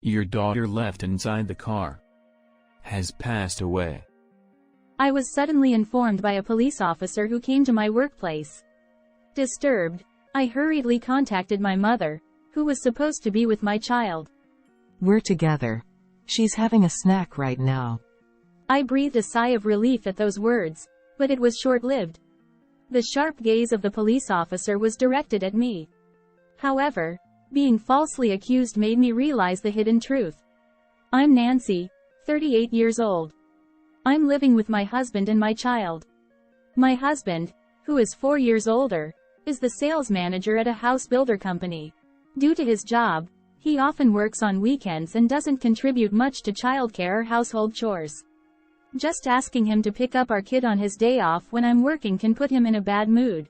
Your daughter left inside the car. Has passed away. I was suddenly informed by a police officer who came to my workplace. Disturbed, I hurriedly contacted my mother, who was supposed to be with my child. We're together. She's having a snack right now. I breathed a sigh of relief at those words, but it was short-lived. The sharp gaze of the police officer was directed at me. However, being falsely accused made me realize the hidden truth. I'm Nancy, 38 years old. I'm living with my husband and my child. My husband, who is 4 years older, is the sales manager at a house builder company. Due to his job, he often works on weekends and doesn't contribute much to childcare or household chores. Just asking him to pick up our kid on his day off when I'm working can put him in a bad mood.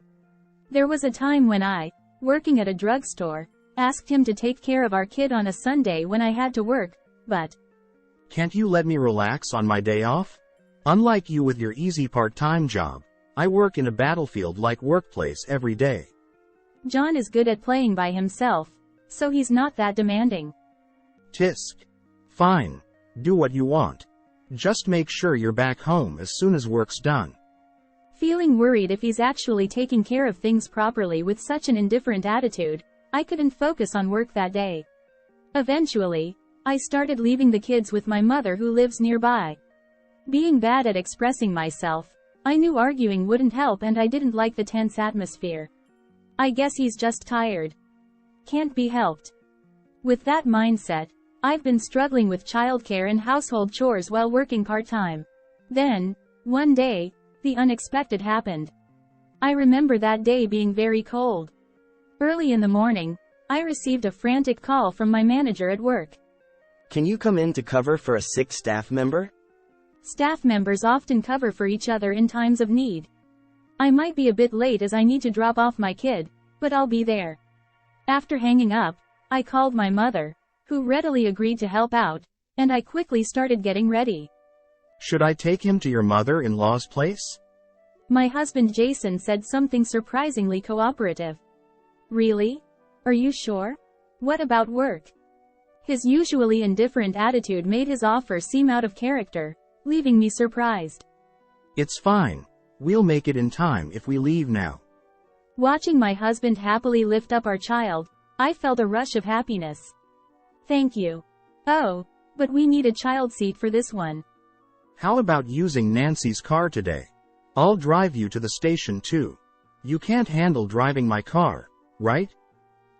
There was a time when I, working at a drugstore, asked him to take care of our kid on a Sunday when I had to work, but can't you let me relax on my day off? Unlike you with your easy part-time job, I work in a battlefield-like workplace every day. John is good at playing by himself, so he's not that demanding. Tisk. Fine. Do what you want. Just make sure you're back home as soon as work's done. Feeling worried if he's actually taking care of things properly with such an indifferent attitude, I couldn't focus on work that day. Eventually, I started leaving the kids with my mother who lives nearby. Being bad at expressing myself, I knew arguing wouldn't help and I didn't like the tense atmosphere. I guess he's just tired. Can't be helped. With that mindset, I've been struggling with childcare and household chores while working part-time. Then, one day, the unexpected happened. I remember that day being very cold. Early in the morning, I received a frantic call from my manager at work. Can you come in to cover for a sick staff member? Staff members often cover for each other in times of need. I might be a bit late as I need to drop off my kid, but I'll be there. After hanging up, I called my mother, who readily agreed to help out, and I quickly started getting ready. Should I take him to your mother-in-law's place? My husband Jason said something surprisingly cooperative. Really? Are you sure? What about work? His usually indifferent attitude made his offer seem out of character, leaving me surprised. It's fine. We'll make it in time if we leave now. Watching my husband happily lift up our child, I felt a rush of happiness. Thank you. Oh, but we need a child seat for this one. How about using Nancy's car today? I'll drive you to the station too. You can't handle driving my car, right?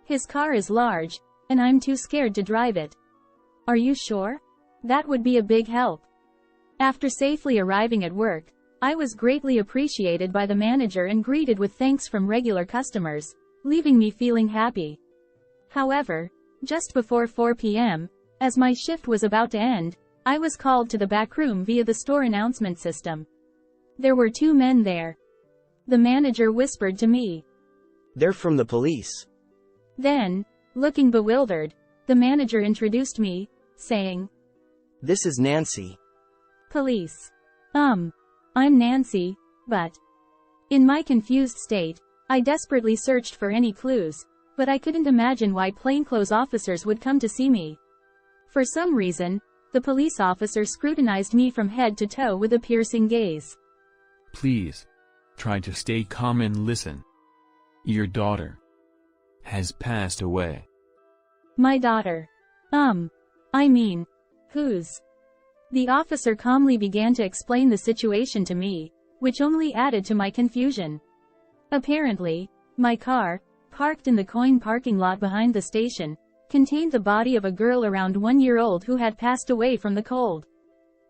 His car is large, and I'm too scared to drive it. Are you sure? That would be a big help. After safely arriving at work, I was greatly appreciated by the manager and greeted with thanks from regular customers, leaving me feeling happy. However, just before 4 p.m., as my shift was about to end, I was called to the back room via the store announcement system. There were 2 men there. The manager whispered to me. They're from the police. Then, looking bewildered, the manager introduced me, saying, This is Nancy. Police. I'm Nancy, but... In my confused state, I desperately searched for any clues, but I couldn't imagine why plainclothes officers would come to see me. For some reason, the police officer scrutinized me from head to toe with a piercing gaze. Please. Try to stay calm and listen. Your daughter has passed away. My daughter. Whose? The officer calmly began to explain the situation to me, which only added to my confusion. Apparently, my car, parked in the coin parking lot behind the station, contained the body of a girl around 1 year old who had passed away from the cold.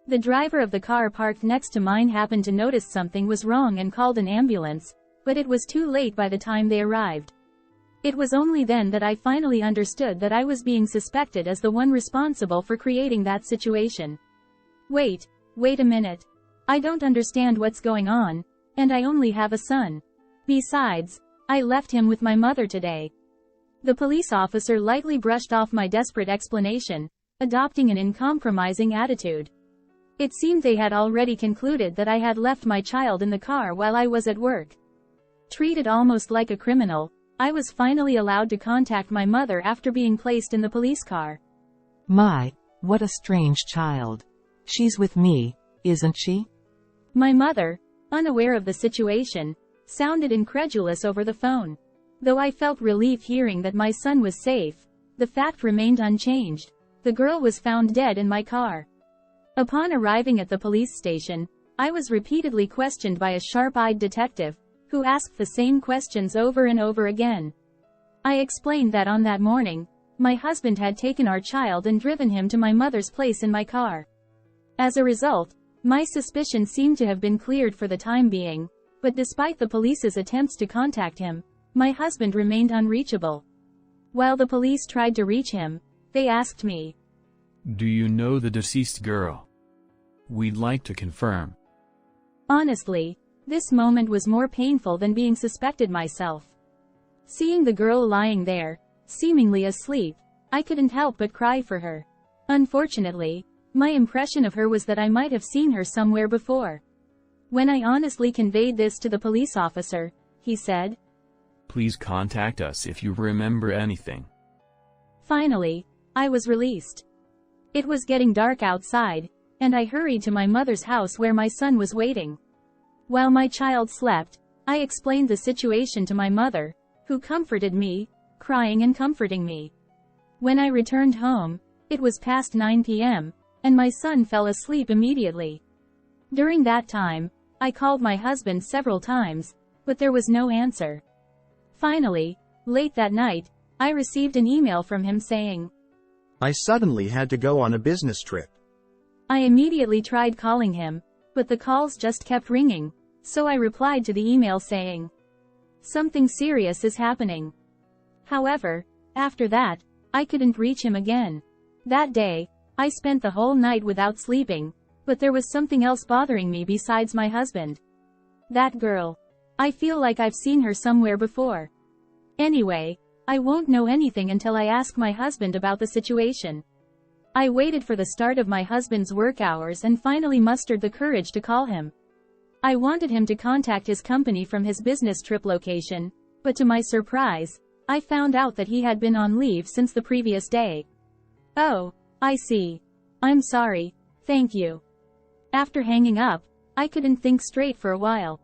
The driver of the car parked next to mine happened to notice something was wrong and called an ambulance, but it was too late by the time they arrived. It was only then that I finally understood that I was being suspected as the one responsible for creating that situation. Wait a minute. I don't understand what's going on, and I only have a son. Besides, I left him with my mother today. The police officer lightly brushed off my desperate explanation, adopting an uncompromising attitude. It seemed they had already concluded that I had left my child in the car while I was at work. Treated almost like a criminal, I was finally allowed to contact my mother after being placed in the police car. My, what a strange child. She's with me, isn't she? My mother, unaware of the situation, sounded incredulous over the phone. Though I felt relief hearing that my son was safe, the fact remained unchanged. The girl was found dead in my car. Upon arriving at the police station, I was repeatedly questioned by a sharp-eyed detective, who asked the same questions over and over again. I explained that on that morning, my husband had taken our child and driven him to my mother's place in my car. As a result, my suspicion seemed to have been cleared for the time being, but despite the police's attempts to contact him, my husband remained unreachable. While the police tried to reach him, they asked me, "Do you know the deceased girl? We'd like to confirm." Honestly, this moment was more painful than being suspected myself. Seeing the girl lying there, seemingly asleep, I couldn't help but cry for her. Unfortunately, my impression of her was that I might have seen her somewhere before. When I honestly conveyed this to the police officer, he said, "Please contact us if you remember anything." Finally, I was released. It was getting dark outside, and I hurried to my mother's house where my son was waiting. While my child slept, I explained the situation to my mother, who comforted me, crying and comforting me. When I returned home, it was past 9 p.m., and my son fell asleep immediately. During that time, I called my husband several times, but there was no answer. Finally, late that night, I received an email from him saying, I suddenly had to go on a business trip. I immediately tried calling him, but the calls just kept ringing, so I replied to the email saying, "Something serious is happening." However, after that, I couldn't reach him again. That day, I spent the whole night without sleeping, but there was something else bothering me besides my husband. That girl. I feel like I've seen her somewhere before. Anyway, I won't know anything until I ask my husband about the situation. I waited for the start of my husband's work hours and finally mustered the courage to call him. I wanted him to contact his company from his business trip location, but to my surprise, I found out that he had been on leave since the previous day. "Oh, I see. I'm sorry, thank you." After hanging up, I couldn't think straight for a while.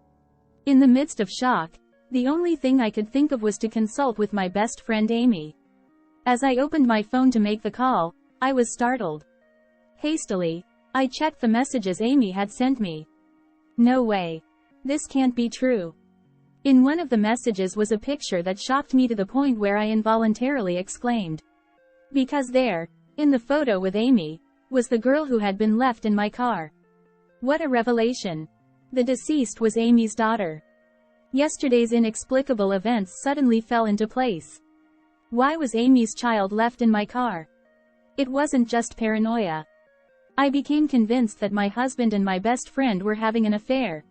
In the midst of shock, the only thing I could think of was to consult with my best friend Amy. As I opened my phone to make the call, I was startled. Hastily, I checked the messages Amy had sent me. No way. This can't be true. In one of the messages was a picture that shocked me to the point where I involuntarily exclaimed. Because there, in the photo with Amy, was the girl who had been left in my car. What a revelation. The deceased was Amy's daughter. Yesterday's inexplicable events suddenly fell into place. Why was Amy's child left in my car? It wasn't just paranoia. I became convinced that my husband and my best friend were having an affair.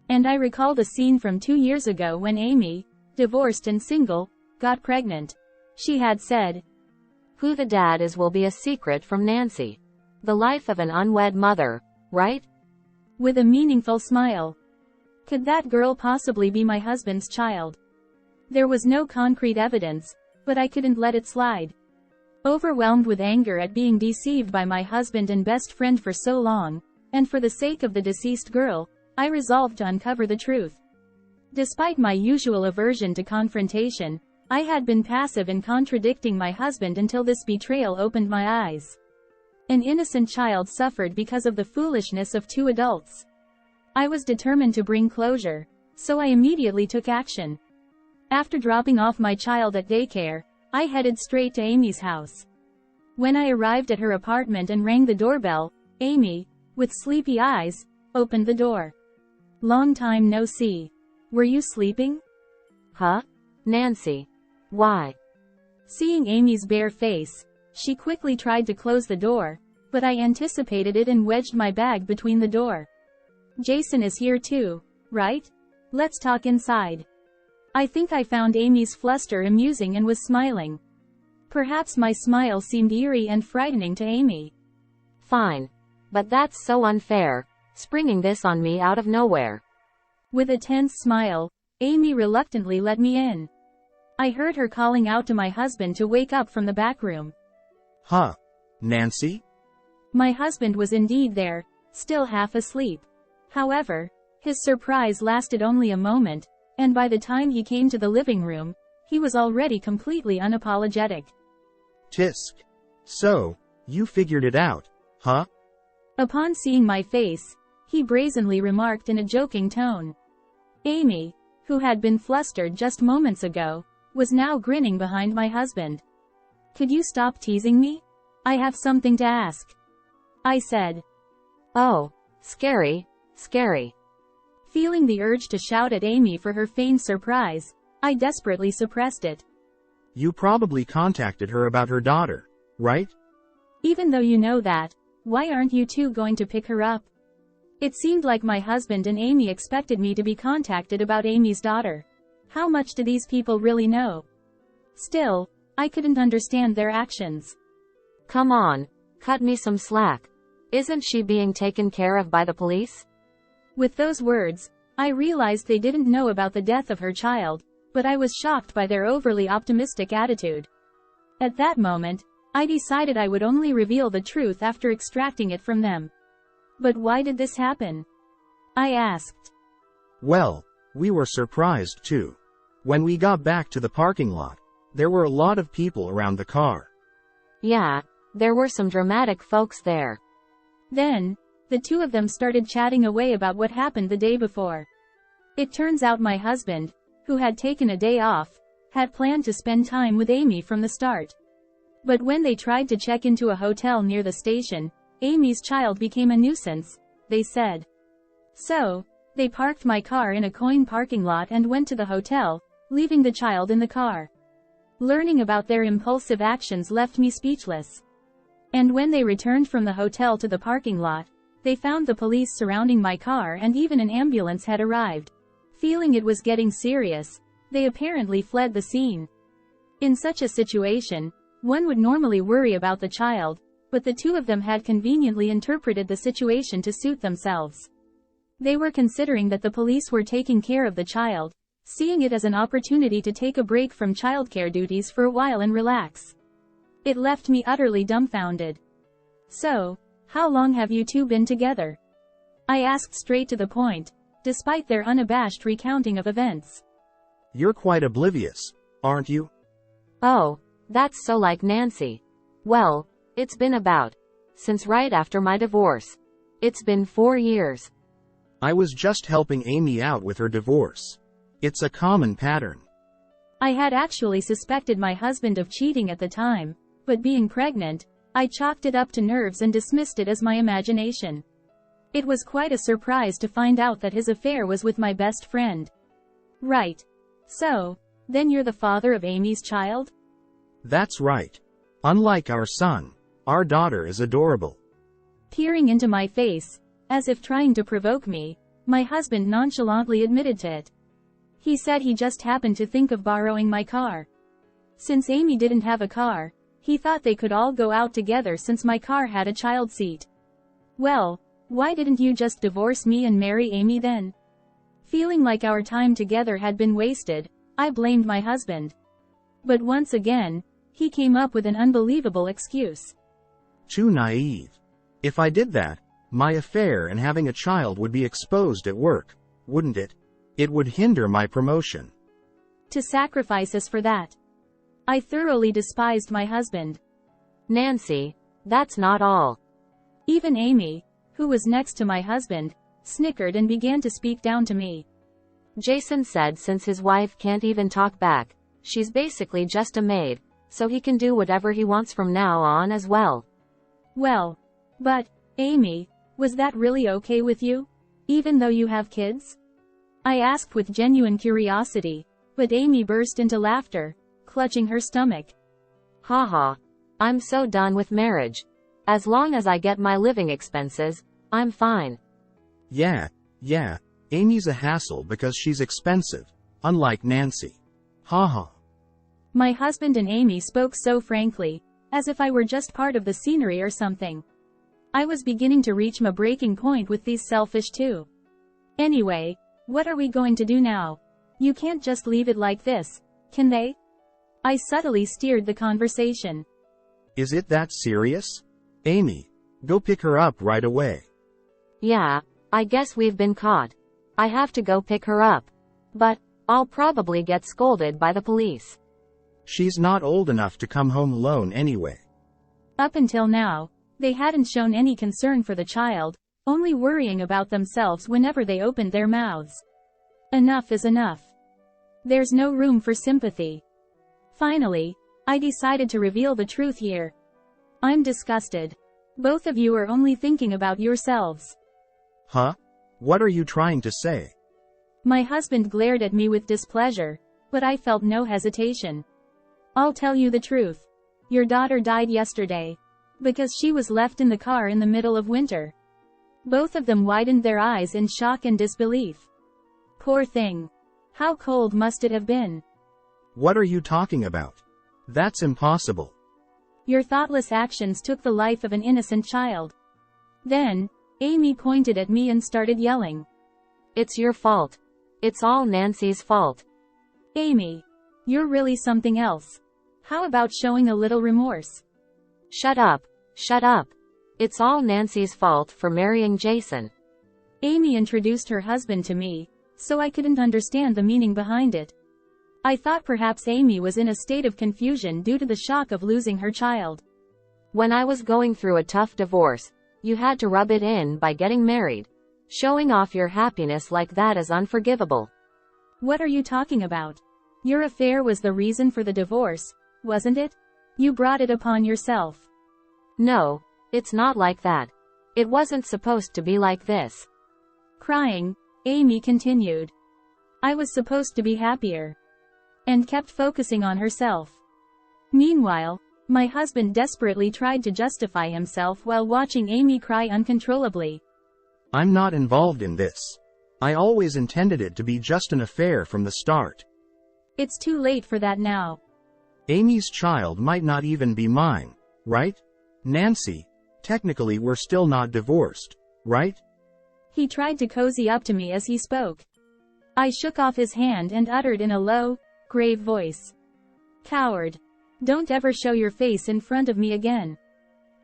And I recalled a scene from 2 years ago when Amy, divorced and single, got pregnant. She had said, "Who the dad is will be a secret from Nancy. The life of an unwed mother, right?" With a meaningful smile. Could that girl possibly be my husband's child? There was no concrete evidence, but I couldn't let it slide. Overwhelmed with anger at being deceived by my husband and best friend for so long, and for the sake of the deceased girl, I resolved to uncover the truth. Despite my usual aversion to confrontation, I had been passive in contradicting my husband until this betrayal opened my eyes. An innocent child suffered because of the foolishness of 2 adults. I was determined to bring closure, so I immediately took action. After dropping off my child at daycare, I headed straight to Amy's house. When I arrived at her apartment and rang the doorbell, Amy, with sleepy eyes, opened the door. "Long time no see. Were you sleeping?" "Huh? Nancy. Why?" Seeing Amy's bare face, she quickly tried to close the door, but I anticipated it and wedged my bag between the door. "Jason is here too, right? Let's talk inside." I think I found Amy's fluster amusing and was smiling. Perhaps my smile seemed eerie and frightening to Amy. "Fine. But that's so unfair, springing this on me out of nowhere." With a tense smile, Amy reluctantly let me in. I heard her calling out to my husband to wake up from the back room. Huh. Nancy? My husband was indeed there, still half asleep. However, his surprise lasted only a moment, and by the time he came to the living room, he was already completely unapologetic. Tisk. So, you figured it out, huh? Upon seeing my face, he brazenly remarked in a joking tone. Amy, who had been flustered just moments ago, was now grinning behind my husband. Could you stop teasing me? I have something to ask. I said. Oh, scary, scary. Feeling the urge to shout at Amy for her feigned surprise, I desperately suppressed it. You probably contacted her about her daughter, right? Even though you know that, why aren't you two going to pick her up? It seemed like my husband and Amy expected me to be contacted about Amy's daughter. How much do these people really know? Still, I couldn't understand their actions. Come on, cut me some slack. Isn't she being taken care of by the police? With those words, I realized they didn't know about the death of her child, but I was shocked by their overly optimistic attitude. At that moment, I decided I would only reveal the truth after extracting it from them. But why did this happen? I asked. Well, we were surprised too. When we got back to the parking lot, there were a lot of people around the car. Yeah, there were some dramatic folks there. Then, the two of them started chatting away about what happened the day before. It turns out my husband, who had taken a day off, had planned to spend time with Amy from the start. But when they tried to check into a hotel near the station, Amy's child became a nuisance, they said. So, they parked my car in a coin parking lot and went to the hotel, leaving the child in the car. Learning about their impulsive actions left me speechless. And when they returned from the hotel to the parking lot, they found the police surrounding my car and even an ambulance had arrived. Feeling it was getting serious, they apparently fled the scene. In such a situation, one would normally worry about the child, but the two of them had conveniently interpreted the situation to suit themselves. They were considering that the police were taking care of the child, seeing it as an opportunity to take a break from childcare duties for a while and relax. It left me utterly dumbfounded. So, how long have you two been together? I asked straight to the point, despite their unabashed recounting of events. You're quite oblivious, aren't you? Oh, that's so like Nancy. Well, it's been since right after my divorce. It's been 4 years. I was just helping Amy out with her divorce. It's a common pattern. I had actually suspected my husband of cheating at the time, but being pregnant, I chalked it up to nerves and dismissed it as my imagination. It was quite a surprise to find out that his affair was with my best friend. Right. So, then you're the father of Amy's child? That's right. Unlike our son, our daughter is adorable. Peering into my face, as if trying to provoke me, my husband nonchalantly admitted to it. He said he just happened to think of borrowing my car. Since Amy didn't have a car, he thought they could all go out together since my car had a child seat. Well, why didn't you just divorce me and marry Amy then? Feeling like our time together had been wasted, I blamed my husband. But once again, he came up with an unbelievable excuse. Too naive. If I did that, my affair and having a child would be exposed at work, wouldn't it? It would hinder my promotion. To sacrifice us for that. I thoroughly despised my husband. Nancy, that's not all. Even Amy, who was next to my husband, snickered and began to speak down to me. Jason said since his wife can't even talk back, she's basically just a maid, so he can do whatever he wants from now on as well. Well, but, Amy, was that really okay with you? Even though you have kids? I asked with genuine curiosity, but Amy burst into laughter, clutching her stomach. Haha. I'm so done with marriage. As long as I get my living expenses, I'm fine. Yeah, Amy's a hassle because she's expensive, unlike Nancy. Haha. My husband and Amy spoke so frankly, as if I were just part of the scenery or something. I was beginning to reach my breaking point with these selfish two. Anyway, what are we going to do now? You can't just leave it like this, can they? I subtly steered the conversation. Is it that serious? Amy, go pick her up right away. Yeah, I guess we've been caught. I have to go pick her up. But, I'll probably get scolded by the police. She's not old enough to come home alone anyway. Up until now, they hadn't shown any concern for the child, only worrying about themselves whenever they opened their mouths. Enough is enough. There's no room for sympathy. Finally, I decided to reveal the truth here. I'm disgusted. Both of you are only thinking about yourselves. Huh? What are you trying to say? My husband glared at me with displeasure, but I felt no hesitation. I'll tell you the truth. Your daughter died yesterday. Because she was left in the car in the middle of winter. Both of them widened their eyes in shock and disbelief. Poor thing. How cold must it have been? What are you talking about? That's impossible. Your thoughtless actions took the life of an innocent child. Then, Amy pointed at me and started yelling. It's your fault. It's all Nancy's fault. Amy, you're really something else. How about showing a little remorse? Shut up. Shut up. It's all Nancy's fault for marrying Jason. Amy introduced her husband to me, so I couldn't understand the meaning behind it. I thought perhaps Amy was in a state of confusion due to the shock of losing her child. When I was going through a tough divorce, you had to rub it in by getting married. Showing off your happiness like that is unforgivable. What are you talking about? Your affair was the reason for the divorce, wasn't it? You brought it upon yourself. No, it's not like that. It wasn't supposed to be like this. Crying, Amy continued. I was supposed to be happier. And kept focusing on herself. Meanwhile, my husband desperately tried to justify himself while watching Amy cry uncontrollably. I'm not involved in this. I always intended it to be just an affair from the start. It's too late for that now. Amy's child might not even be mine, right? Nancy, technically we're still not divorced, right? He tried to cozy up to me as he spoke. I shook off his hand and uttered in a low, grave voice. Coward. Don't ever show your face in front of me again.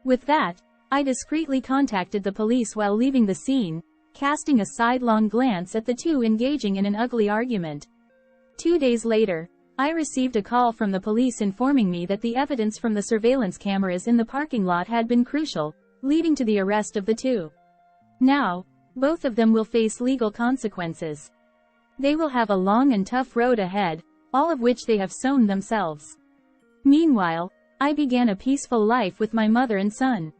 With that, I discreetly contacted the police while leaving the scene, casting a sidelong glance at the two engaging in an ugly argument. 2 days later, I received a call from the police informing me that the evidence from the surveillance cameras in the parking lot had been crucial, leading to the arrest of the two. Now, both of them will face legal consequences. They will have a long and tough road ahead, all of which they have sown themselves. Meanwhile, I began a peaceful life with my mother and son.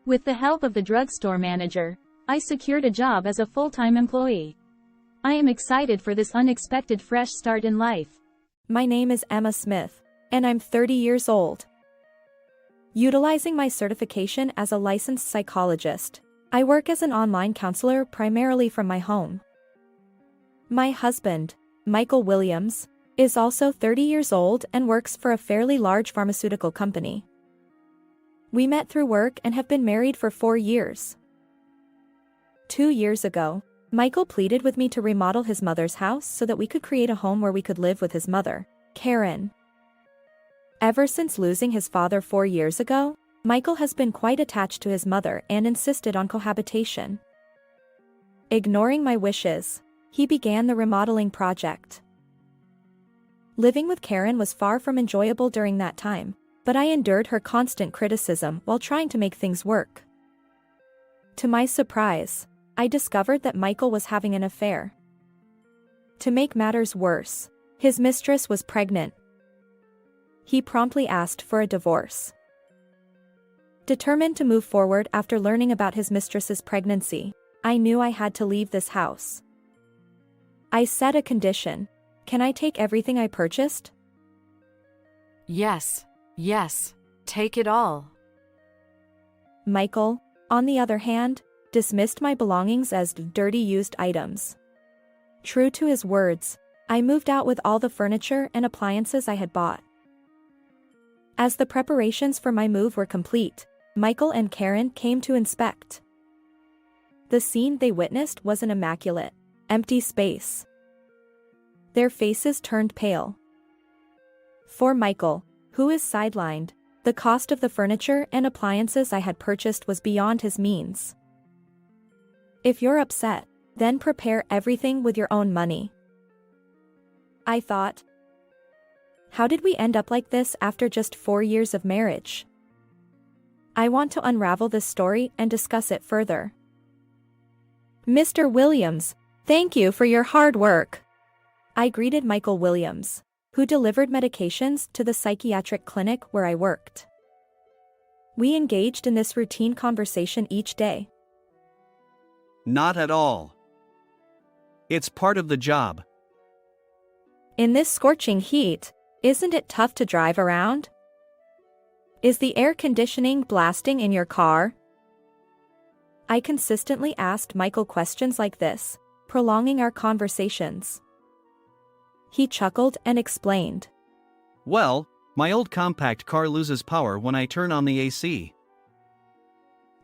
With the help of the drugstore manager, I secured a job as a full-time employee. I am excited for this unexpected fresh start in life. My name is Emma Smith, and I'm 30 years old. Utilizing my certification as a licensed psychologist, I work as an online counselor primarily from my home. My husband, Michael Williams, is also 30 years old and works for a fairly large pharmaceutical company. We met through work and have been married for 4 years. 2 years ago, Michael pleaded with me to remodel his mother's house so that we could create a home where we could live with his mother, Karen. Ever since losing his father 4 years ago, Michael has been quite attached to his mother and insisted on cohabitation. Ignoring my wishes, he began the remodeling project. Living with Karen was far from enjoyable during that time, but I endured her constant criticism while trying to make things work. To my surprise, I discovered that Michael was having an affair. To make matters worse, his mistress was pregnant. He promptly asked for a divorce. Determined to move forward after learning about his mistress's pregnancy, I knew I had to leave this house. I set a condition. Can I take everything I purchased? Yes, take it all. Michael, on the other hand, dismissed my belongings as dirty used items. True to his words, I moved out with all the furniture and appliances I had bought. As the preparations for my move were complete, Michael and Karen came to inspect. The scene they witnessed was an immaculate, empty space. Their faces turned pale. For Michael, who is sidelined, The cost of the furniture and appliances I had purchased was beyond his means. If you're upset, then prepare everything with your own money. I thought. How did we end up like this after just 4 years of marriage? I want to unravel this story and discuss it further. Mr. Williams, thank you for your hard work. I greeted Michael Williams, who delivered medications to the psychiatric clinic where I worked. We engaged in this routine conversation each day. Not at all. It's part of the job. In this scorching heat, isn't it tough to drive around? Is the air conditioning blasting in your car? I consistently asked Michael questions like this, prolonging our conversations. He chuckled and explained. Well, my old compact car loses power when I turn on the AC.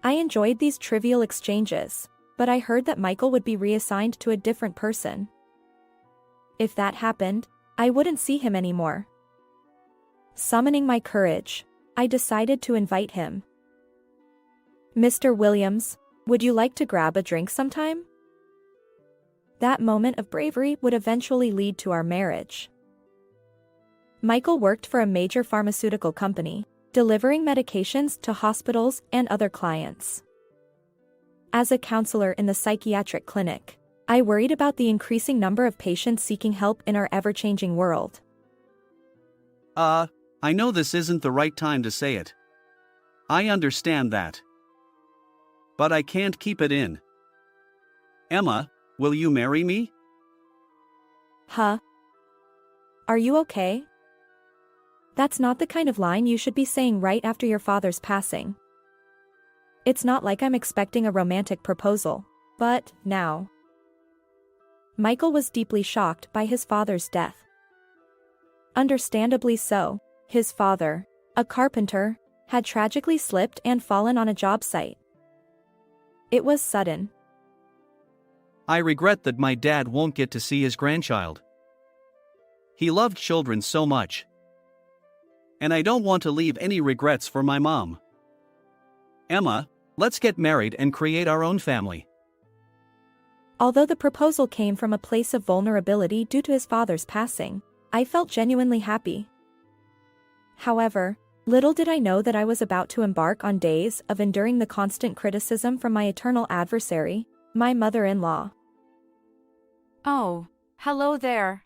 I enjoyed these trivial exchanges, but I heard that Michael would be reassigned to a different person. If that happened, I wouldn't see him anymore. Summoning my courage, I decided to invite him. Mr. Williams, would you like to grab a drink sometime? That moment of bravery would eventually lead to our marriage. Michael worked for a major pharmaceutical company, delivering medications to hospitals and other clients. As a counselor in the psychiatric clinic, I worried about the increasing number of patients seeking help in our ever-changing world. I know this isn't the right time to say it. I understand that. But I can't keep it in. Emma, will you marry me? Huh? Are you okay? That's not the kind of line you should be saying right after your father's passing. It's not like I'm expecting a romantic proposal, but now. Michael was deeply shocked by his father's death. Understandably so, his father, a carpenter, had tragically slipped and fallen on a job site. It was sudden. I regret that my dad won't get to see his grandchild. He loved children so much. And I don't want to leave any regrets for my mom. Emma, let's get married and create our own family. Although the proposal came from a place of vulnerability due to his father's passing, I felt genuinely happy. However, little did I know that I was about to embark on days of enduring the constant criticism from my eternal adversary, my mother-in-law. Oh, hello there.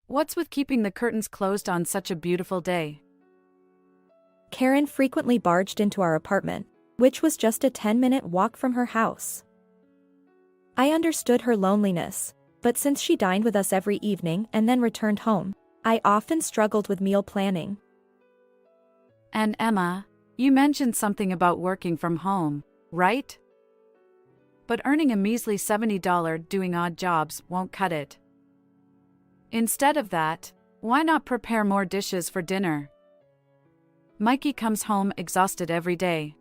What's with keeping the curtains closed on such a beautiful day? Karen frequently barged into our apartment, which was just a 10-minute walk from her house. I understood her loneliness, but since she dined with us every evening and then returned home, I often struggled with meal planning. And Emma, you mentioned something about working from home, right? But earning a measly $70 doing odd jobs won't cut it. Instead of that, why not prepare more dishes for dinner? Mikey comes home exhausted every day.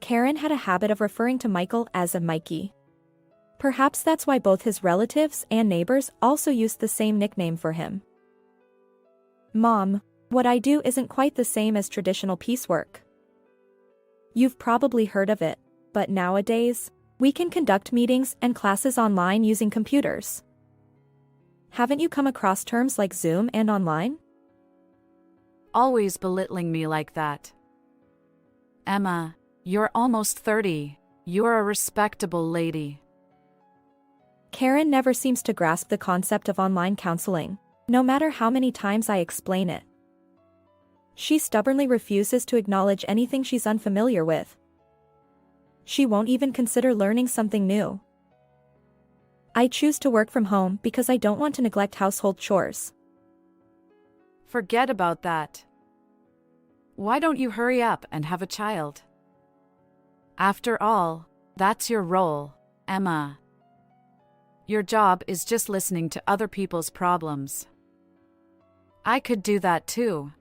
Karen had a habit of referring to Michael as a Mikey. Perhaps that's why both his relatives and neighbors also used the same nickname for him. Mom, what I do isn't quite the same as traditional piecework. You've probably heard of it, but nowadays, we can conduct meetings and classes online using computers. Haven't you come across terms like Zoom and online? Always belittling me like that. Emma, you're almost 30. You're a respectable lady. Karen never seems to grasp the concept of online counseling, no matter how many times I explain it. She stubbornly refuses to acknowledge anything she's unfamiliar with. She won't even consider learning something new. I choose to work from home because I don't want to neglect household chores. Forget about that. Why don't you hurry up and have a child? After all, that's your role, Emma. Your job is just listening to other people's problems. I could do that too.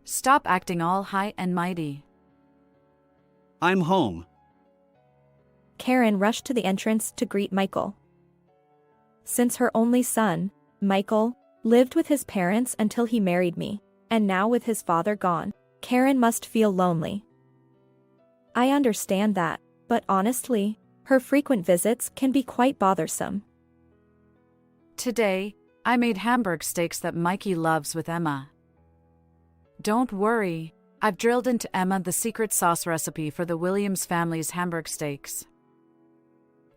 Stop acting all high and mighty. I'm home. Karen rushed to the entrance to greet Michael. Since her only son, Michael, lived with his parents until he married me, and now with his father gone, Karen must feel lonely. I understand that, but honestly, her frequent visits can be quite bothersome. Today, I made Hamburg steaks that Mikey loves with Emma. Don't worry, I've drilled into Emma the secret sauce recipe for the Williams family's Hamburg steaks.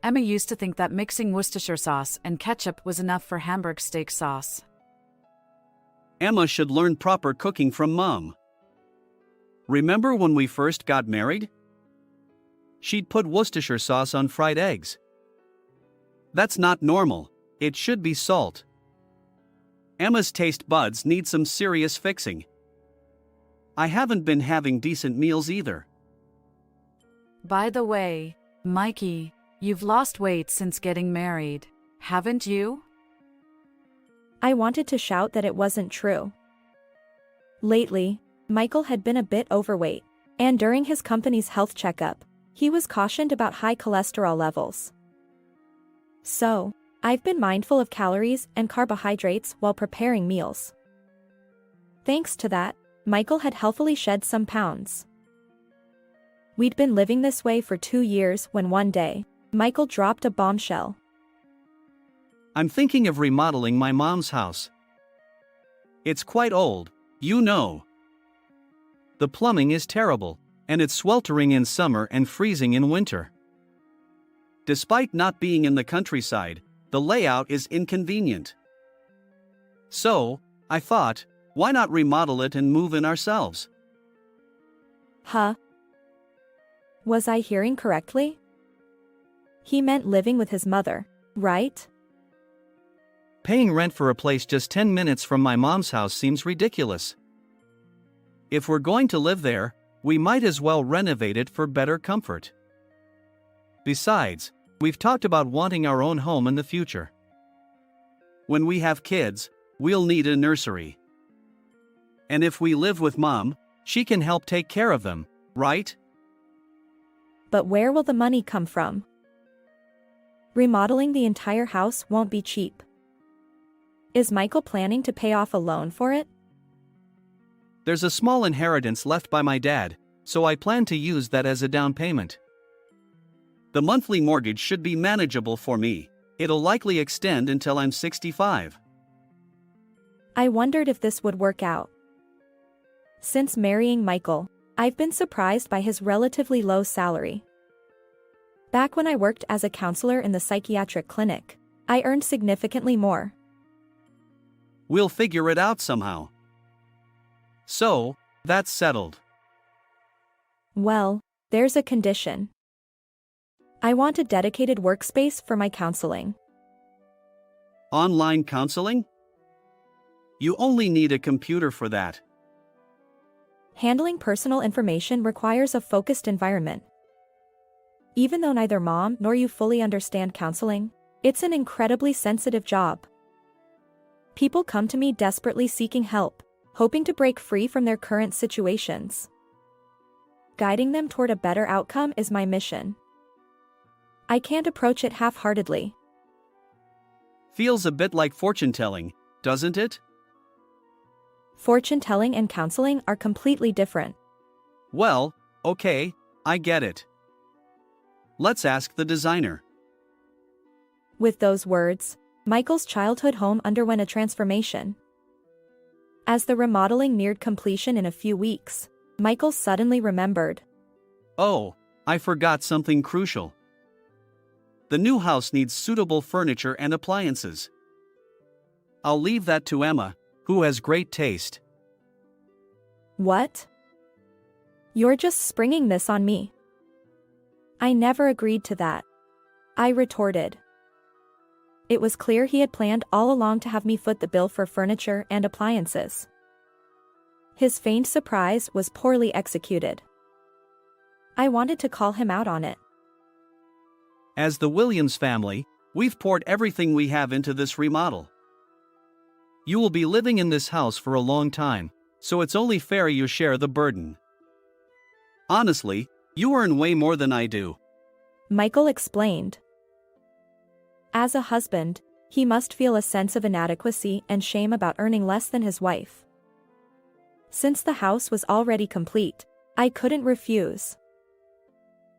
Emma used to think that mixing Worcestershire sauce and ketchup was enough for Hamburg steak sauce. Emma should learn proper cooking from Mom. Remember when we first got married? She'd put Worcestershire sauce on fried eggs. That's not normal, it should be salt. Emma's taste buds need some serious fixing. I haven't been having decent meals either. By the way, Mikey, you've lost weight since getting married, haven't you? I wanted to shout that it wasn't true. Lately, Michael had been a bit overweight, and during his company's health checkup, he was cautioned about high cholesterol levels. So, I've been mindful of calories and carbohydrates while preparing meals. Thanks to that, Michael had healthily shed some pounds. We'd been living this way for 2 years when one day, Michael dropped a bombshell. I'm thinking of remodeling my mom's house. It's quite old, you know. The plumbing is terrible, and it's sweltering in summer and freezing in winter. Despite not being in the countryside, the layout is inconvenient. So, I thought, why not remodel it and move in ourselves? Huh? Was I hearing correctly? He meant living with his mother, right? Paying rent for a place just 10 minutes from my mom's house seems ridiculous. If we're going to live there, we might as well renovate it for better comfort. Besides, we've talked about wanting our own home in the future. When we have kids, we'll need a nursery. And if we live with Mom, she can help take care of them, right? But where will the money come from? Remodeling the entire house won't be cheap. Is Michael planning to pay off a loan for it? There's a small inheritance left by my dad, so I plan to use that as a down payment. The monthly mortgage should be manageable for me. It'll likely extend until I'm 65. I wondered if this would work out. Since marrying Michael, I've been surprised by his relatively low salary. Back when I worked as a counselor in the psychiatric clinic, I earned significantly more. We'll figure it out somehow. So, that's settled. Well, there's a condition. I want a dedicated workspace for my counseling. Online counseling? You only need a computer for that. Handling personal information requires a focused environment. Even though neither Mom nor you fully understand counseling, it's an incredibly sensitive job. People come to me desperately seeking help, hoping to break free from their current situations. Guiding them toward a better outcome is my mission. I can't approach it half-heartedly. Feels a bit like fortune-telling, doesn't it? Fortune-telling and counseling are completely different. Well, okay, I get it. Let's ask the designer. With those words, Michael's childhood home underwent a transformation. As the remodeling neared completion in a few weeks, Michael suddenly remembered. Oh, I forgot something crucial. The new house needs suitable furniture and appliances. I'll leave that to Emma, who has great taste. What? You're just springing this on me. I never agreed to that, I retorted. It was clear he had planned all along to have me foot the bill for furniture and appliances. His feigned surprise was poorly executed. I wanted to call him out on it. As the Williams family, we've poured everything we have into this remodel. You will be living in this house for a long time, so it's only fair you share the burden. Honestly, you earn way more than I do. Michael explained. As a husband, he must feel a sense of inadequacy and shame about earning less than his wife. Since the house was already complete, I couldn't refuse.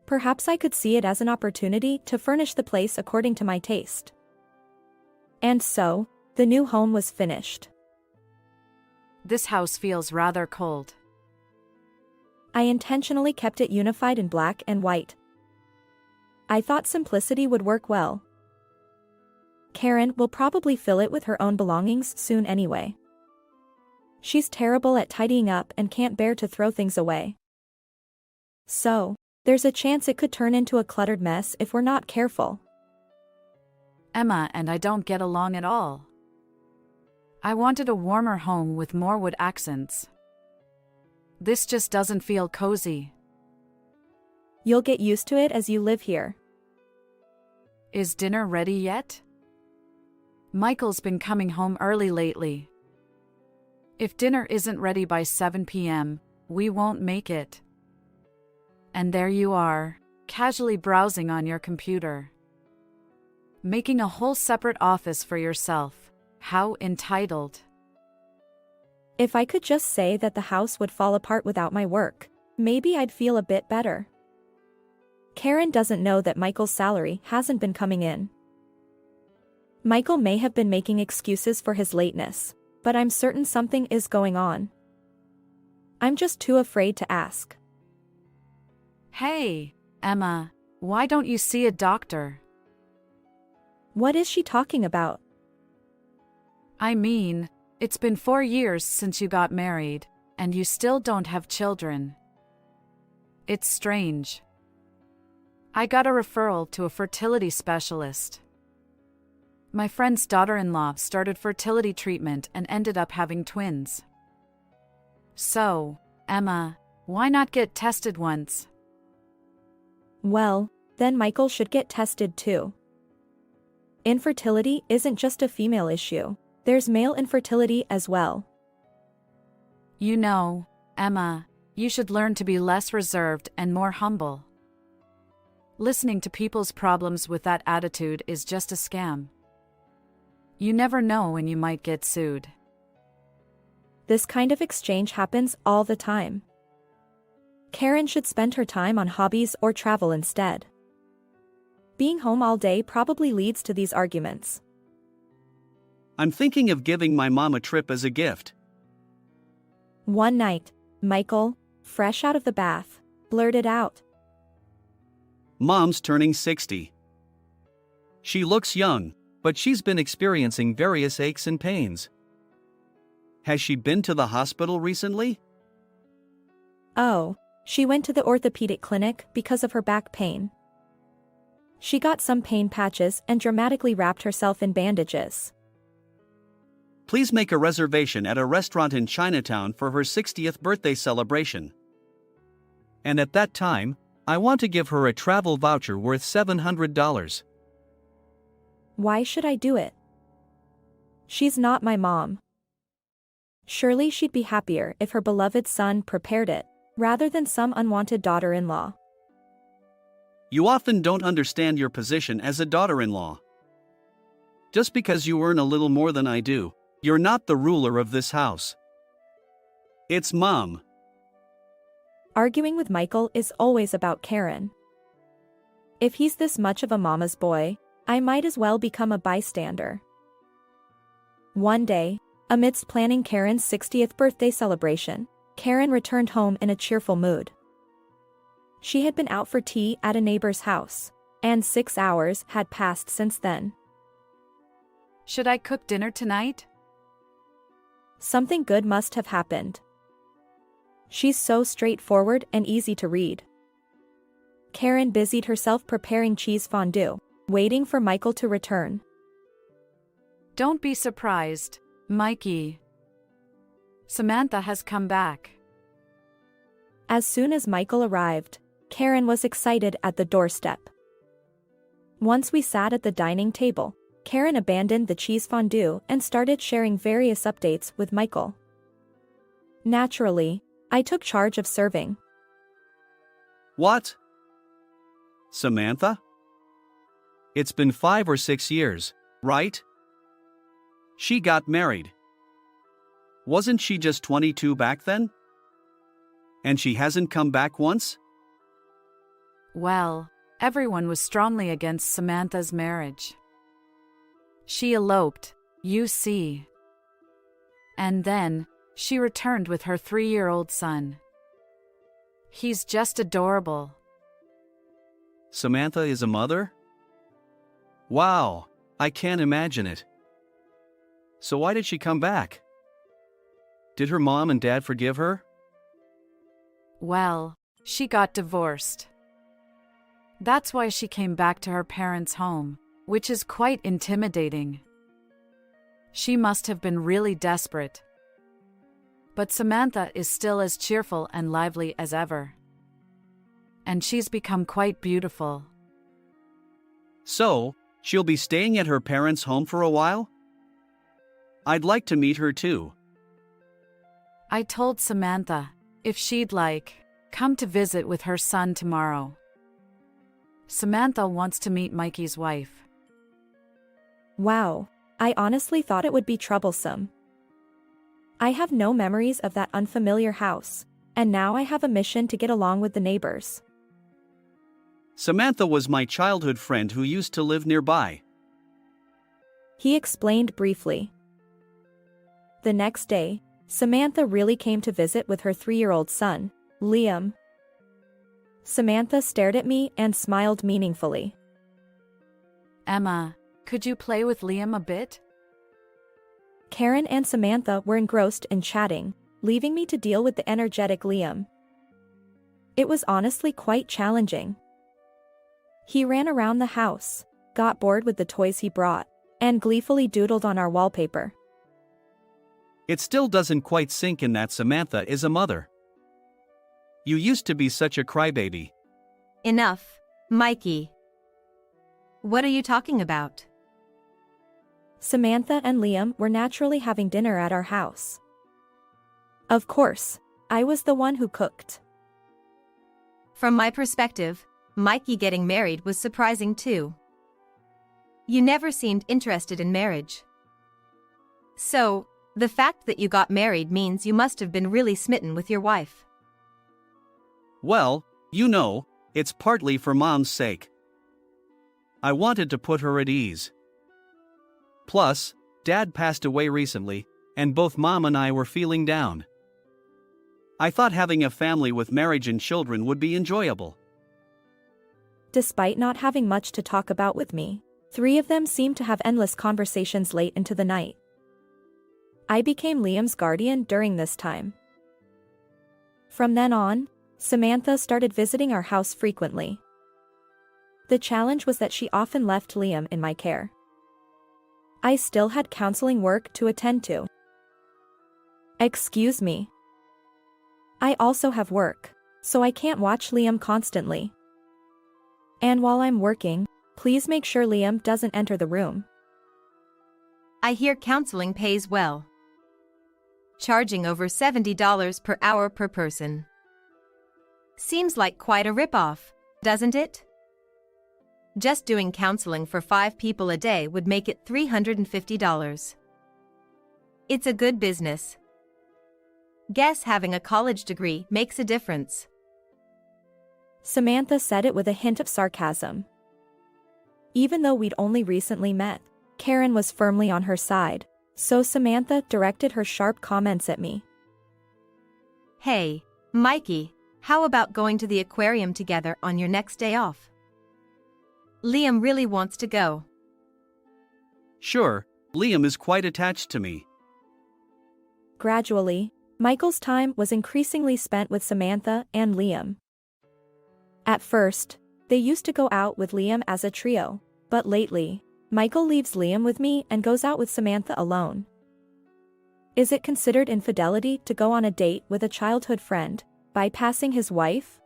Perhaps I could see it as an opportunity to furnish the place according to my taste. And so, the new home was finished. This house feels rather cold. I intentionally kept it unified in black and white. I thought simplicity would work well. Karen will probably fill it with her own belongings soon anyway. She's terrible at tidying up and can't bear to throw things away. So, there's a chance it could turn into a cluttered mess if we're not careful. Emma and I don't get along at all. I wanted a warmer home with more wood accents. This just doesn't feel cozy. You'll get used to it as you live here. Is dinner ready yet? Michael's been coming home early lately. If dinner isn't ready by 7 p.m., we won't make it. And there you are, casually browsing on your computer. Making a whole separate office for yourself. How entitled. If I could just say that the house would fall apart without my work, maybe I'd feel a bit better. Karen doesn't know that Michael's salary hasn't been coming in. Michael may have been making excuses for his lateness, but I'm certain something is going on. I'm just too afraid to ask. Hey, Emma, why don't you see a doctor? What is she talking about? I mean, it's been 4 years since you got married, and you still don't have children. It's strange. I got a referral to a fertility specialist. My friend's daughter-in-law started fertility treatment and ended up having twins. So, Emma, why not get tested once? Well, then Michael should get tested too. Infertility isn't just a female issue. There's male infertility as well. You know, Emma, you should learn to be less reserved and more humble. Listening to people's problems with that attitude is just a scam. You never know when you might get sued. This kind of exchange happens all the time. Karen should spend her time on hobbies or travel instead. Being home all day probably leads to these arguments. I'm thinking of giving my mom a trip as a gift. One night, Michael, fresh out of the bath, blurted out. Mom's turning 60. She looks young, but she's been experiencing various aches and pains. Has she been to the hospital recently? Oh, she went to the orthopedic clinic because of her back pain. She got some pain patches and dramatically wrapped herself in bandages. Please make a reservation at a restaurant in Chinatown for her 60th birthday celebration. And at that time, I want to give her a travel voucher worth $700. Why should I do it? She's not my mom. Surely she'd be happier if her beloved son prepared it, rather than some unwanted daughter-in-law. You often don't understand your position as a daughter-in-law. Just because you earn a little more than I do, you're not the ruler of this house. It's Mom. Arguing with Michael is always about Karen. If he's this much of a mama's boy, I might as well become a bystander. One day, amidst planning Karen's 60th birthday celebration, Karen returned home in a cheerful mood. She had been out for tea at a neighbor's house, and 6 hours had passed since then. Should I cook dinner tonight? Something good must have happened. She's so straightforward and easy to read. Karen busied herself preparing cheese fondue, waiting for Michael to return. Don't be surprised, Mikey. Samantha has come back. As soon as Michael arrived, Karen was excited at the doorstep. Once we sat at the dining table, Karen abandoned the cheese fondue and started sharing various updates with Michael. Naturally, I took charge of serving. What? Samantha? It's been 5 or 6 years, right? She got married. Wasn't she just 22 back then? And she hasn't come back once? Well, everyone was strongly against Samantha's marriage. She eloped, you see. And then, she returned with her 3-year-old son. He's just adorable. Samantha is a mother? Wow, I can't imagine it. So why did she come back? Did her mom and dad forgive her? Well, she got divorced. That's why she came back to her parents' home, which is quite intimidating. She must have been really desperate. But Samantha is still as cheerful and lively as ever. And she's become quite beautiful. So, she'll be staying at her parents' home for a while? I'd like to meet her too. I told Samantha, if she'd come to visit with her son tomorrow. Samantha wants to meet Mikey's wife. Wow, I honestly thought it would be troublesome. I have no memories of that unfamiliar house, and now I have a mission to get along with the neighbors. Samantha was my childhood friend who used to live nearby. He explained briefly. The next day, Samantha really came to visit with her 3-year-old son, Liam. Samantha stared at me and smiled meaningfully. Emma, could you play with Liam a bit? Karen and Samantha were engrossed in chatting, leaving me to deal with the energetic Liam. It was honestly quite challenging. He ran around the house, got bored with the toys he brought, and gleefully doodled on our wallpaper. It still doesn't quite sink in that Samantha is a mother. You used to be such a crybaby. Enough, Mikey. What are you talking about? Samantha and Liam were naturally having dinner at our house. Of course, I was the one who cooked. From my perspective, Mikey getting married was surprising too. You never seemed interested in marriage. So, the fact that you got married means you must have been really smitten with your wife. Well, it's partly for Mom's sake. I wanted to put her at ease. Plus, Dad passed away recently, and both Mom and I were feeling down. I thought having a family with marriage and children would be enjoyable. Despite not having much to talk about with me, 3 of them seemed to have endless conversations late into the night. I became Liam's guardian during this time. From then on, Samantha started visiting our house frequently. The challenge was that she often left Liam in my care. I still had counseling work to attend to. Excuse me. I also have work, so I can't watch Liam constantly. And while I'm working, please make sure Liam doesn't enter the room. I hear counseling pays well. Charging over $70 per hour per person. Seems like quite a ripoff, doesn't it? Just doing counseling for 5 people a day would make it $350. It's a good business. Guess having a college degree makes a difference. Samantha said it with a hint of sarcasm. Even though we'd only recently met, Karen was firmly on her side, so Samantha directed her sharp comments at me. Hey, Mikey, how about going to the aquarium together on your next day off? Liam really wants to go. Sure, Liam is quite attached to me. Gradually, Michael's time was increasingly spent with Samantha and Liam. At first, they used to go out with Liam as a trio, but lately, Michael leaves Liam with me and goes out with Samantha alone. Is it considered infidelity to go on a date with a childhood friend, bypassing his wife?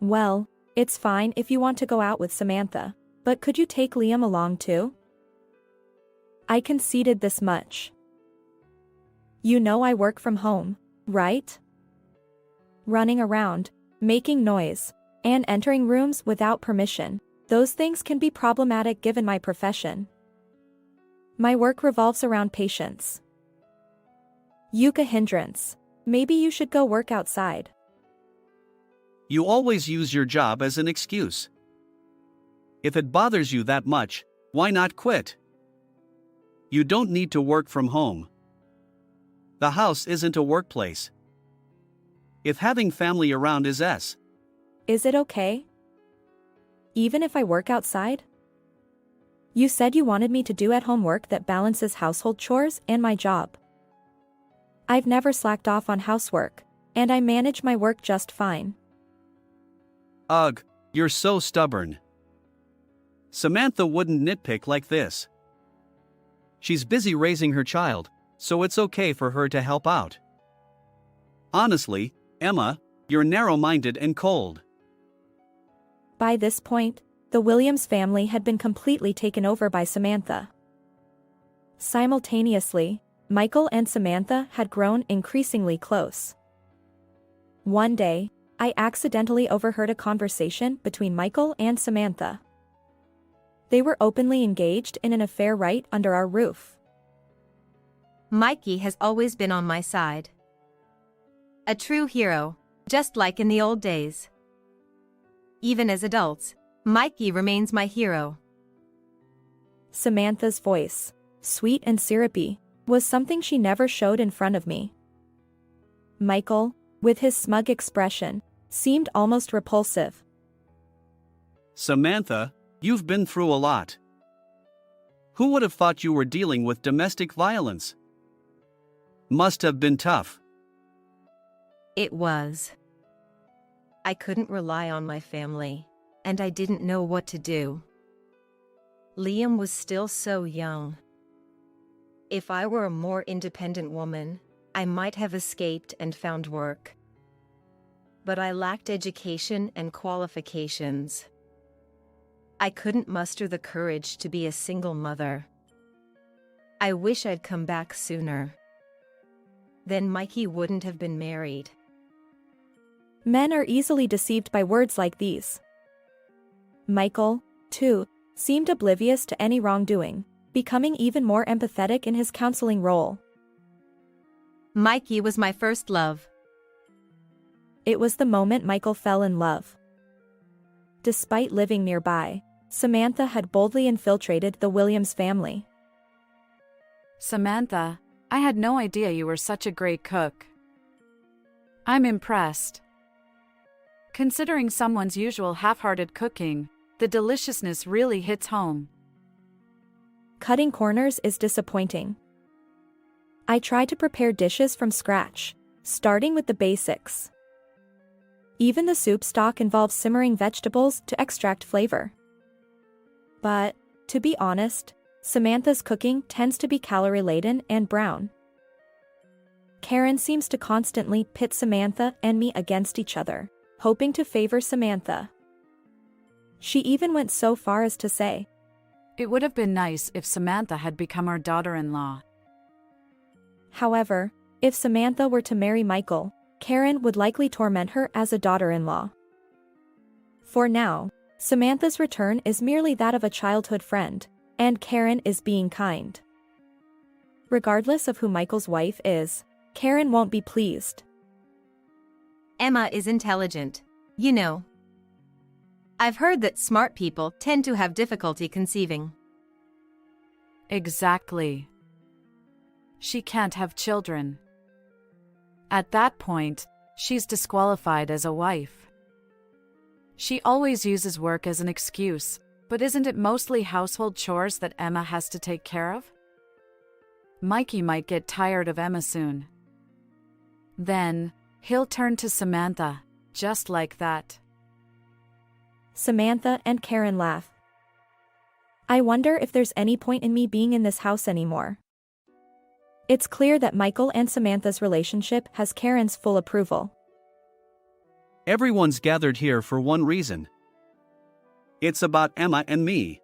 Well, it's fine if you want to go out with Samantha, but could you take Liam along too? I conceded this much. You know I work from home, right? Running around, making noise, and entering rooms without permission, those things can be problematic given my profession. My work revolves around patients. Yuka hindrance. Maybe you should go work outside. You always use your job as an excuse. If it bothers you that much, why not quit? You don't need to work from home. The house isn't a workplace. If having family around is Is it okay? Even if I work outside? You said you wanted me to do at-home work that balances household chores and my job. I've never slacked off on housework, and I manage my work just fine. Ugh, you're so stubborn. Samantha wouldn't nitpick like this. She's busy raising her child, so it's okay for her to help out. Honestly, Emma, you're narrow-minded and cold. By this point, the Williams family had been completely taken over by Samantha. Simultaneously, Michael and Samantha had grown increasingly close. One day, I accidentally overheard a conversation between Michael and Samantha. They were openly engaged in an affair right under our roof. Mikey has always been on my side. A true hero, just like in the old days. Even as adults, Mikey remains my hero. Samantha's voice, sweet and syrupy, was something she never showed in front of me. Michael, with his smug expression, seemed almost repulsive. Samantha, you've been through a lot. Who would have thought you were dealing with domestic violence? Must have been tough. It was. I couldn't rely on my family, and I didn't know what to do. Liam was still so young. If I were a more independent woman, I might have escaped and found work. But I lacked education and qualifications. I couldn't muster the courage to be a single mother. I wish I'd come back sooner. Then Mikey wouldn't have been married. Men are easily deceived by words like these. Michael, too, seemed oblivious to any wrongdoing, becoming even more empathetic in his counseling role. Mikey was my first love. It was the moment Michael fell in love. Despite living nearby, Samantha had boldly infiltrated the Williams family. Samantha, I had no idea you were such a great cook. I'm impressed. Considering someone's usual half-hearted cooking, the deliciousness really hits home. Cutting corners is disappointing. I try to prepare dishes from scratch, starting with the basics. Even the soup stock involves simmering vegetables to extract flavor. But, to be honest, Samantha's cooking tends to be calorie-laden and brown. Karen seems to constantly pit Samantha and me against each other, hoping to favor Samantha. She even went so far as to say, "It would have been nice if Samantha had become our daughter-in-law." However, if Samantha were to marry Michael, Karen would likely torment her as a daughter-in-law. For now, Samantha's return is merely that of a childhood friend, and Karen is being kind. Regardless of who Michael's wife is, Karen won't be pleased. Emma is intelligent, you know. I've heard that smart people tend to have difficulty conceiving. Exactly. She can't have children. At that point, she's disqualified as a wife. She always uses work as an excuse, but isn't it mostly household chores that Emma has to take care of? Mikey might get tired of Emma soon. Then, he'll turn to Samantha, just like that. Samantha and Karen laugh. I wonder if there's any point in me being in this house anymore. It's clear that Michael and Samantha's relationship has Karen's full approval. Everyone's gathered here for one reason. It's about Emma and me.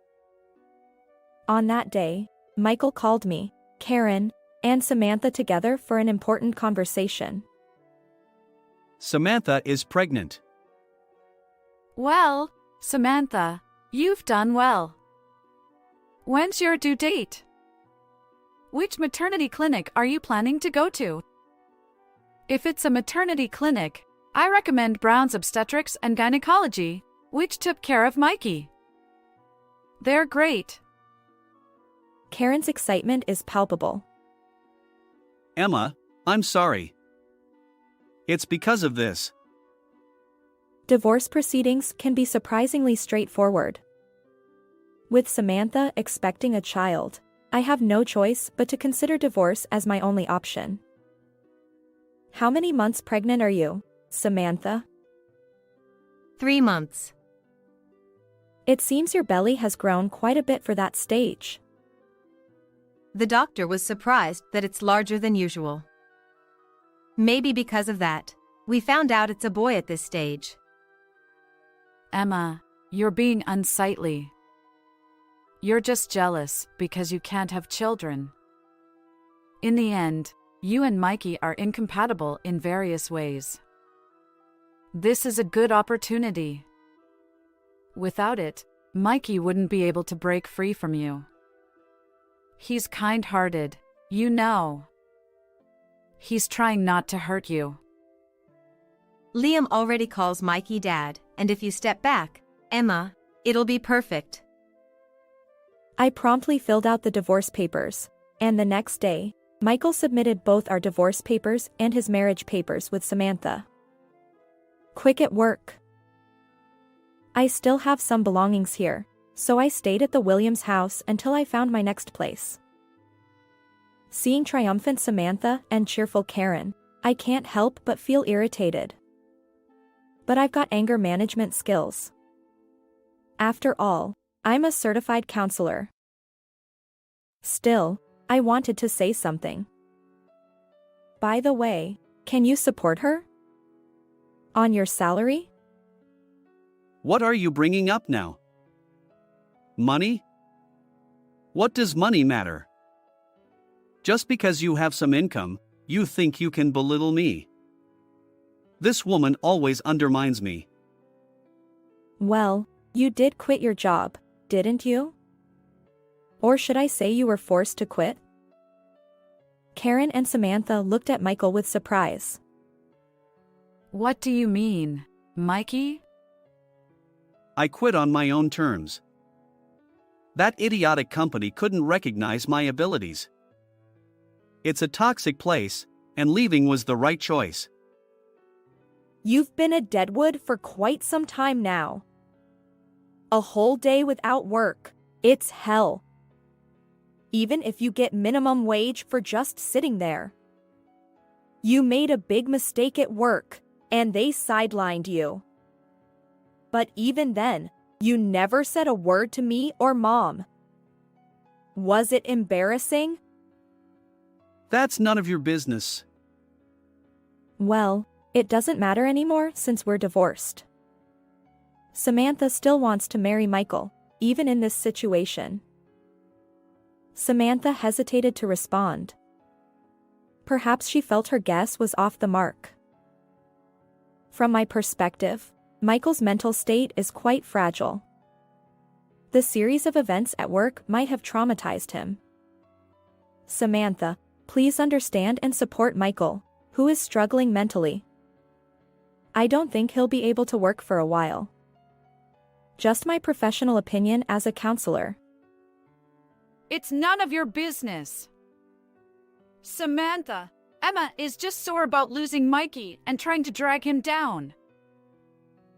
On that day, Michael called me, Karen, and Samantha together for an important conversation. Samantha is pregnant. Well, Samantha, you've done well. When's your due date? Which maternity clinic are you planning to go to? If it's a maternity clinic, I recommend Brown's Obstetrics and Gynecology, which took care of Mikey. They're great. Karen's excitement is palpable. Emma, I'm sorry. It's because of this. Divorce proceedings can be surprisingly straightforward. With Samantha expecting a child, I have no choice but to consider divorce as my only option. How many months pregnant are you, Samantha? 3 months. It seems your belly has grown quite a bit for that stage. The doctor was surprised that it's larger than usual. Maybe because of that, we found out it's a boy at this stage. Emma, you're being unsightly. You're just jealous because you can't have children. In the end, you and Mikey are incompatible in various ways. This is a good opportunity. Without it, Mikey wouldn't be able to break free from you. He's kind-hearted, you know. He's trying not to hurt you. Liam already calls Mikey Dad, and if you step back, Emma, it'll be perfect. I promptly filled out the divorce papers, and the next day, Michael submitted both our divorce papers and his marriage papers with Samantha. Quick at work. I still have some belongings here, so I stayed at the Williams house until I found my next place. Seeing triumphant Samantha and cheerful Karen, I can't help but feel irritated. But I've got anger management skills. After all, I'm a certified counselor. Still, I wanted to say something. By the way, can you support her? On your salary? What are you bringing up now? Money? What does money matter? Just because you have some income, you think you can belittle me. This woman always undermines me. Well, you did quit your job, didn't you? Or should I say you were forced to quit? Karen and Samantha looked at Michael with surprise. What do you mean, Mikey? I quit on my own terms. That idiotic company couldn't recognize my abilities. It's a toxic place, and leaving was the right choice. You've been a deadwood for quite some time now. A whole day without work, it's hell. Even if you get minimum wage for just sitting there. You made a big mistake at work, and they sidelined you. But even then, you never said a word to me or Mom. Was it embarrassing? That's none of your business. Well, it doesn't matter anymore since we're divorced. Samantha still wants to marry Michael, even in this situation. Samantha hesitated to respond. Perhaps she felt her guess was off the mark. From my perspective, Michael's mental state is quite fragile. The series of events at work might have traumatized him. Samantha, please understand and support Michael, who is struggling mentally. I don't think he'll be able to work for a while. Just my professional opinion as a counselor. It's none of your business. Samantha, Emma is just sore about losing Mikey and trying to drag him down.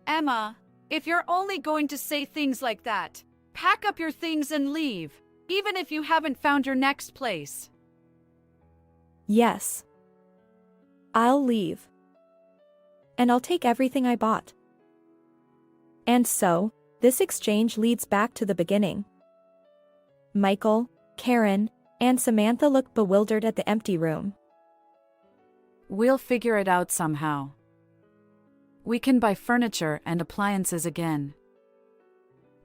Emma, if you're only going to say things like that, pack up your things and leave, even if you haven't found your next place. Yes. I'll leave. And I'll take everything I bought. And so, this exchange leads back to the beginning. Michael, Karen, and Samantha look bewildered at the empty room. We'll figure it out somehow. We can buy furniture and appliances again.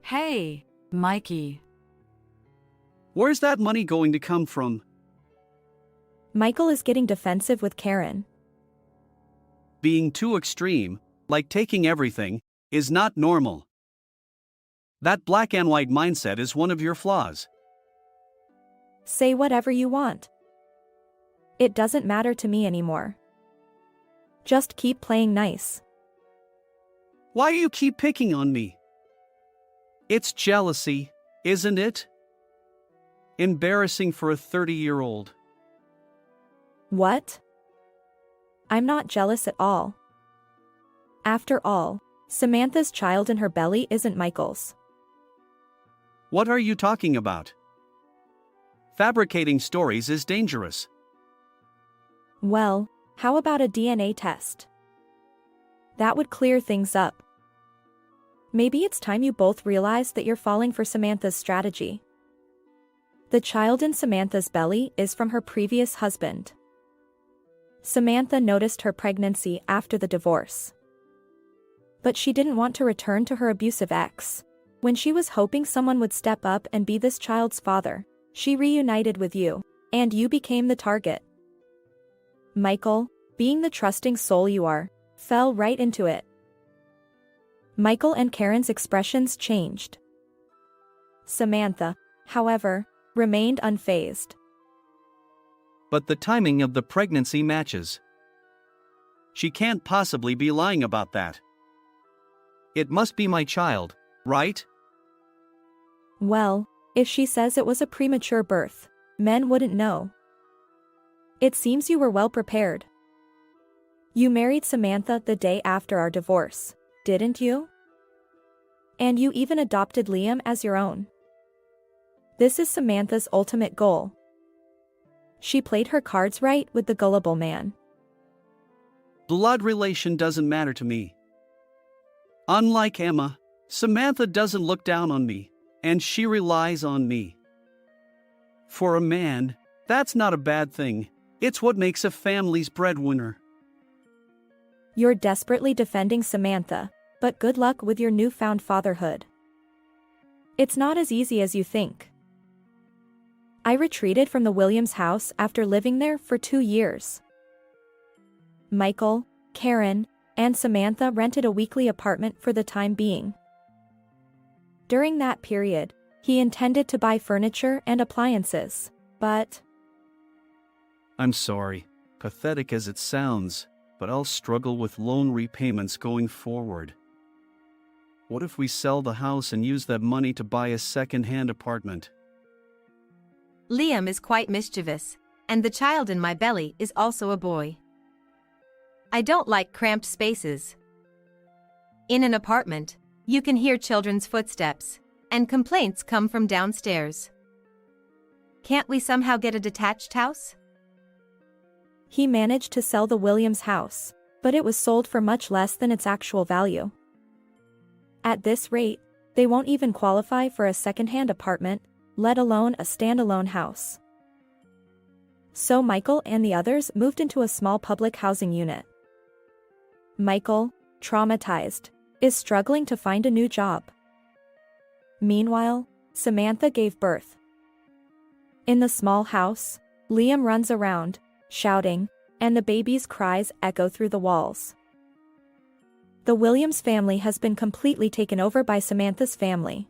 Hey, Mikey. Where's that money going to come from? Michael is getting defensive with Karen. Being too extreme, like taking everything, is not normal. That black and white mindset is one of your flaws. Say whatever you want. It doesn't matter to me anymore. Just keep playing nice. Why you keep picking on me? It's jealousy, isn't it? Embarrassing for a 30-year-old. What? I'm not jealous at all. After all, Samantha's child in her belly isn't Michael's. What are you talking about? Fabricating stories is dangerous. Well, how about a DNA test? That would clear things up. Maybe it's time you both realize that you're falling for Samantha's strategy. The child in Samantha's belly is from her previous husband. Samantha noticed her pregnancy after the divorce. But she didn't want to return to her abusive ex. When she was hoping someone would step up and be this child's father, she reunited with you, and you became the target. Michael, being the trusting soul you are, fell right into it. Michael and Karen's expressions changed. Samantha, however, remained unfazed. But the timing of the pregnancy matches. She can't possibly be lying about that. It must be my child, right? Well, if she says it was a premature birth, men wouldn't know. It seems you were well prepared. You married Samantha the day after our divorce, didn't you? And you even adopted Liam as your own. This is Samantha's ultimate goal. She played her cards right with the gullible man. Blood relation doesn't matter to me. Unlike Emma, Samantha doesn't look down on me, and she relies on me. For a man, that's not a bad thing. It's what makes a family's breadwinner. You're desperately defending Samantha, but good luck with your newfound fatherhood. It's not as easy as you think. I retreated from the Williams house after living there for 2 years. Michael, Karen, and Samantha rented a weekly apartment for the time being. During that period, he intended to buy furniture and appliances, but... I'm sorry, pathetic as it sounds, but I'll struggle with loan repayments going forward. What if we sell the house and use that money to buy a second-hand apartment? Liam is quite mischievous, and the child in my belly is also a boy. I don't like cramped spaces. In an apartment, you can hear children's footsteps, and complaints come from downstairs. Can't we somehow get a detached house? He managed to sell the Williams house, but it was sold for much less than its actual value. At this rate, they won't even qualify for a second-hand apartment, let alone a standalone house. So Michael and the others moved into a small public housing unit. Michael, traumatized, is struggling to find a new job. Meanwhile, Samantha gave birth. In the small house, Liam runs around, shouting, and the baby's cries echo through the walls. The Williams family has been completely taken over by Samantha's family.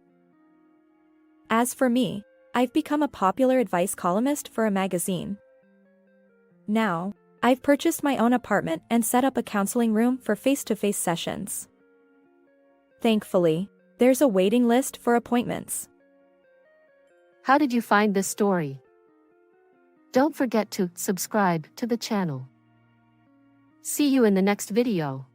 As for me, I've become a popular advice columnist for a magazine. Now, I've purchased my own apartment and set up a counseling room for face-to-face sessions. Thankfully, there's a waiting list for appointments. How did you find this story? Don't forget to subscribe to the channel. See you in the next video.